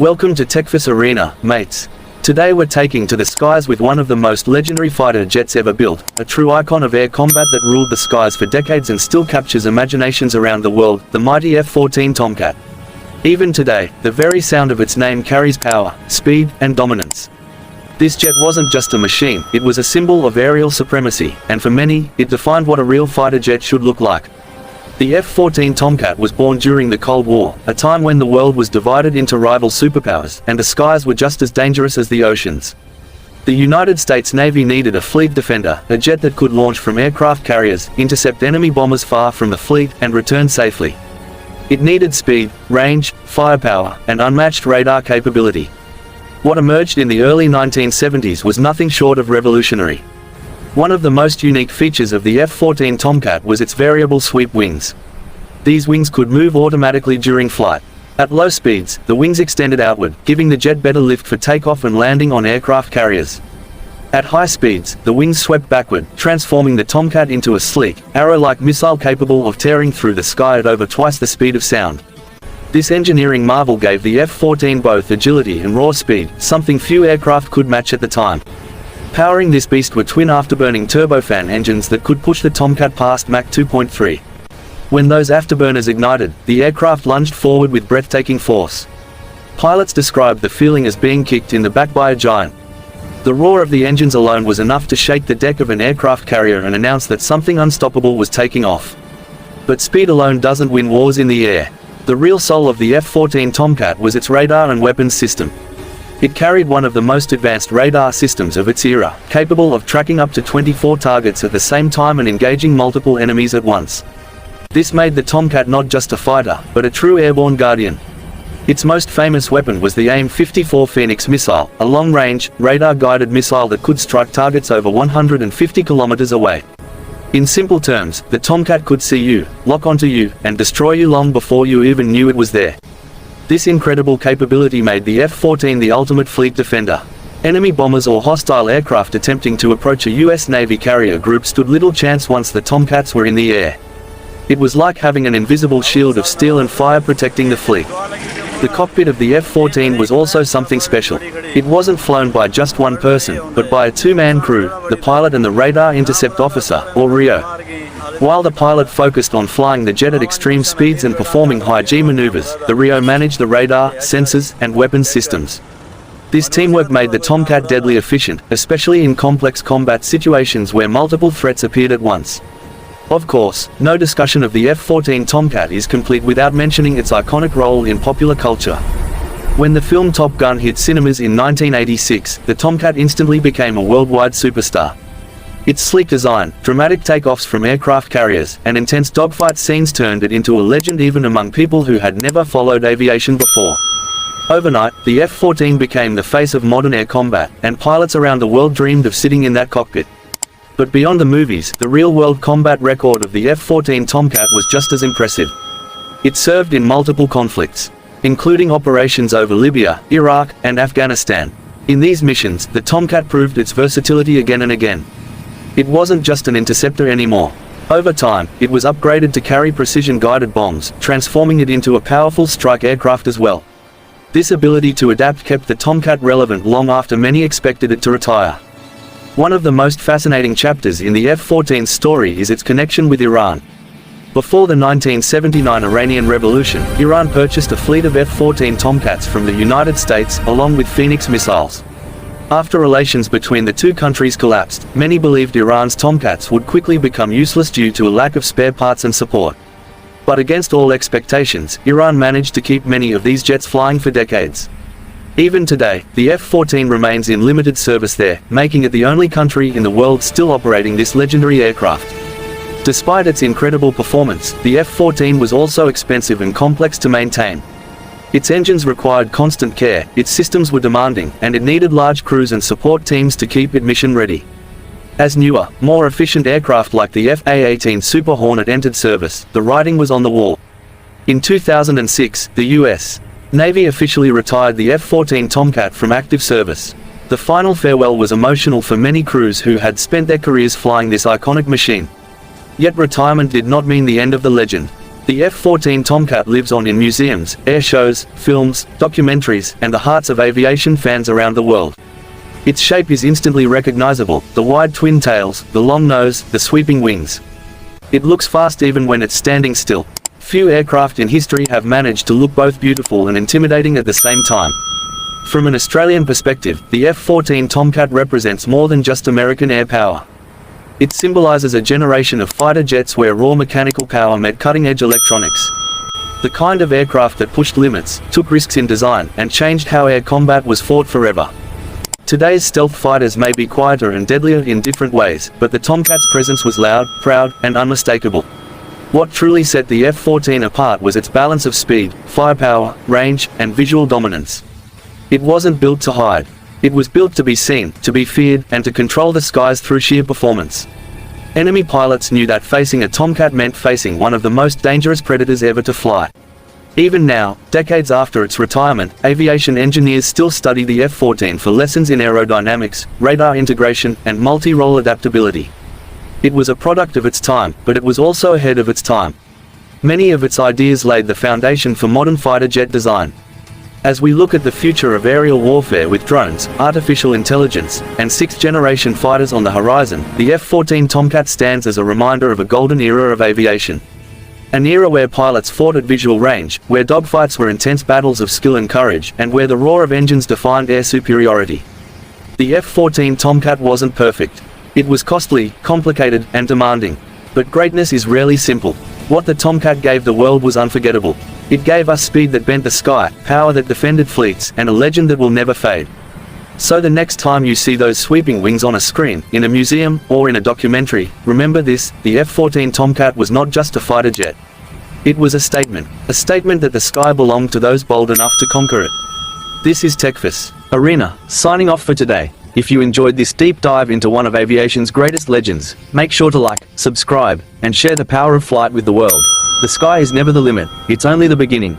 Welcome to TechForce Arena, mates. Today we're taking to the skies with one of the most legendary fighter jets ever built, a true icon of air combat that ruled the skies for decades and still captures imaginations around the world, the mighty F-14 Tomcat. Even today, the very sound of its name carries power, speed, and dominance. This jet wasn't just a machine, it was a symbol of aerial supremacy, and for many, it defined what a real fighter jet should look like. The F-14 Tomcat was born during the Cold War, a time when the world was divided into rival superpowers, and the skies were just as dangerous as the oceans. The United States Navy needed a fleet defender, a jet that could launch from aircraft carriers, intercept enemy bombers far from the fleet, and return safely. It needed speed, range, firepower, and unmatched radar capability. What emerged in the early 1970s was nothing short of revolutionary. One of the most unique features of the F-14 Tomcat was its variable sweep wings. These wings could move automatically during flight. At low speeds, the wings extended outward, giving the jet better lift for takeoff and landing on aircraft carriers. At high speeds, the wings swept backward, transforming the Tomcat into a sleek, arrow-like missile capable of tearing through the sky at over twice the speed of sound. This engineering marvel gave the F-14 both agility and raw speed, something few aircraft could match at the time. Powering this beast were twin afterburning turbofan engines that could push the Tomcat past Mach 2.3. When those afterburners ignited, the aircraft lunged forward with breathtaking force. Pilots described the feeling as being kicked in the back by a giant. The roar of the engines alone was enough to shake the deck of an aircraft carrier and announce that something unstoppable was taking off. But speed alone doesn't win wars in the air. The real soul of the F-14 Tomcat was its radar and weapons system. It carried one of the most advanced radar systems of its era, capable of tracking up to 24 targets at the same time and engaging multiple enemies at once. This made the Tomcat not just a fighter, but a true airborne guardian. Its most famous weapon was the AIM-54 Phoenix missile, a long-range, radar-guided missile that could strike targets over 150 kilometers away. In simple terms, the Tomcat could see you, lock onto you, and destroy you long before you even knew it was there. This incredible capability made the F-14 the ultimate fleet defender. Enemy bombers or hostile aircraft attempting to approach a US Navy carrier group stood little chance once the Tomcats were in the air. It was like having an invisible shield of steel and fire protecting the fleet. The cockpit of the F-14 was also something special. It wasn't flown by just one person, but by a two-man crew, the pilot and the radar intercept officer, or RIO. While the pilot focused on flying the jet at extreme speeds and performing high-G maneuvers, the RIO managed the radar, sensors, and weapons systems. This teamwork made the Tomcat deadly efficient, especially in complex combat situations where multiple threats appeared at once. Of course, no discussion of the F-14 Tomcat is complete without mentioning its iconic role in popular culture. When the film Top Gun hit cinemas in 1986, the Tomcat instantly became a worldwide superstar. Its sleek design, dramatic takeoffs from aircraft carriers, and intense dogfight scenes turned it into a legend even among people who had never followed aviation before. Overnight, the F-14 became the face of modern air combat, and pilots around the world dreamed of sitting in that cockpit. But beyond the movies, the real-world combat record of the F-14 Tomcat was just as impressive. It served in multiple conflicts, including operations over Libya, Iraq, and Afghanistan. In these missions, the Tomcat proved its versatility again and again. It wasn't just an interceptor anymore. Over time, it was upgraded to carry precision-guided bombs, transforming it into a powerful strike aircraft as well. This ability to adapt kept the Tomcat relevant long after many expected it to retire. One of the most fascinating chapters in the F-14's story is its connection with Iran. Before the 1979 Iranian Revolution, Iran purchased a fleet of F-14 Tomcats from the United States, along with Phoenix missiles. After relations between the two countries collapsed, many believed Iran's Tomcats would quickly become useless due to a lack of spare parts and support. But against all expectations, Iran managed to keep many of these jets flying for decades. Even today, the F-14 remains in limited service there, making it the only country in the world still operating this legendary aircraft. Despite its incredible performance, the F-14 was also expensive and complex to maintain. Its engines required constant care, its systems were demanding, and it needed large crews and support teams to keep it mission-ready. As newer, more efficient aircraft like the F-A-18 Super Hornet entered service, the writing was on the wall. In 2006, the U.S. Navy officially retired the F-14 Tomcat from active service. The final farewell was emotional for many crews who had spent their careers flying this iconic machine. Yet retirement did not mean the end of the legend. The F-14 Tomcat lives on in museums, air shows, films, documentaries, and the hearts of aviation fans around the world. Its shape is instantly recognizable: the wide twin tails, the long nose, the sweeping wings. It looks fast even when it's standing still. Few aircraft in history have managed to look both beautiful and intimidating at the same time. From an Australian perspective, the F-14 Tomcat represents more than just American air power. It symbolizes a generation of fighter jets where raw mechanical power met cutting-edge electronics. The kind of aircraft that pushed limits, took risks in design, and changed how air combat was fought forever. Today's stealth fighters may be quieter and deadlier in different ways, but the Tomcat's presence was loud, proud, and unmistakable. What truly set the F-14 apart was its balance of speed, firepower, range, and visual dominance. It wasn't built to hide. It was built to be seen, to be feared, and to control the skies through sheer performance. Enemy pilots knew that facing a Tomcat meant facing one of the most dangerous predators ever to fly. Even now, decades after its retirement, aviation engineers still study the F-14 for lessons in aerodynamics, radar integration, and multi-role adaptability. It was a product of its time, but it was also ahead of its time. Many of its ideas laid the foundation for modern fighter jet design. As we look at the future of aerial warfare with drones, artificial intelligence, and sixth-generation fighters on the horizon, the F-14 Tomcat stands as a reminder of a golden era of aviation. An era where pilots fought at visual range, where dogfights were intense battles of skill and courage, and where the roar of engines defined air superiority. The F-14 Tomcat wasn't perfect. It was costly, complicated, and demanding. But greatness is rarely simple. What the Tomcat gave the world was unforgettable. It gave us speed that bent the sky, power that defended fleets, and a legend that will never fade. So the next time you see those sweeping wings on a screen, in a museum, or in a documentary, remember this: the F-14 Tomcat was not just a fighter jet. It was a statement that the sky belonged to those bold enough to conquer it. This is TechForce Arena, signing off for today. If you enjoyed this deep dive into one of aviation's greatest legends, make sure to like, subscribe, and share the power of flight with the world. The sky is never the limit, it's only the beginning.